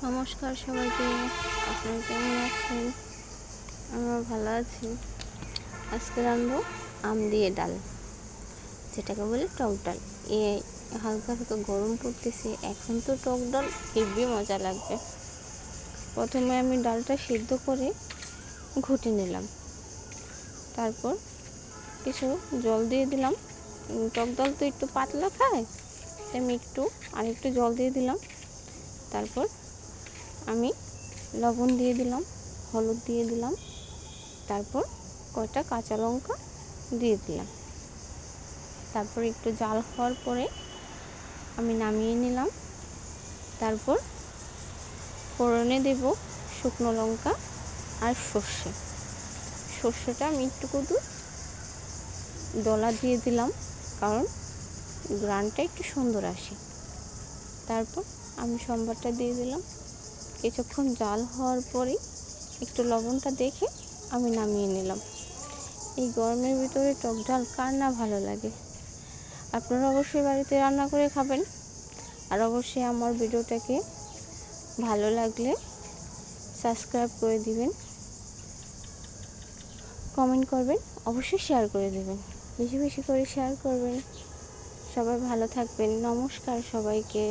নমস্কার সবাইকে। আপনারা কেমন আছেন? আমরা ভালো আছি। আজকে রাঁধবো আম দিয়ে ডাল, যেটাকে বলে টক ডাল। হালকা হালকা গরম পড়তেছে, এখন তো টক ডাল হেবি মজা লাগবে। প্রথমে আমি ডালটা সিদ্ধ করে ঘুটে নিলাম, তারপর কিছু জল দিয়ে দিলাম। টক ডাল তো একটু পাতলা খায়, তাই আমি আরেকটু জল দিয়ে দিলাম। তারপর আমি লবণ দিয়ে দিলাম, হলুদ দিয়ে দিলাম, তারপর কয়টা কাঁচা লঙ্কা দিয়ে দিলাম। তারপর একটু জাল হওয়ার পরে আমি নামিয়ে নিলাম। তারপর ফোড়নে দেব শুকনো লঙ্কা আর সর্ষেটা আমি একটু ডলা দিয়ে দিলাম, কারণ গ্রানটা একটু সুন্দর আসে। তারপর আমি সম্বারটা দিয়ে দিলাম। কিছুক্ষণ জাল হওয়ার পরে একটু লবণটা দেখে আমি নামিয়ে নিলাম। এই গরমের ভিতরে টক ডাল কার না ভালো লাগে? আপনারা অবশ্যই বাড়িতে রান্না করে খাবেন। আর অবশ্যই আমার ভিডিওটাকে ভালো লাগলে সাবস্ক্রাইব করে দিবেন, কমেন্ট করবেন, অবশ্যই শেয়ার করে দেবেন। বেশি বেশি করে শেয়ার করবেন। সবাই ভালো থাকবেন। নমস্কার সবাইকে।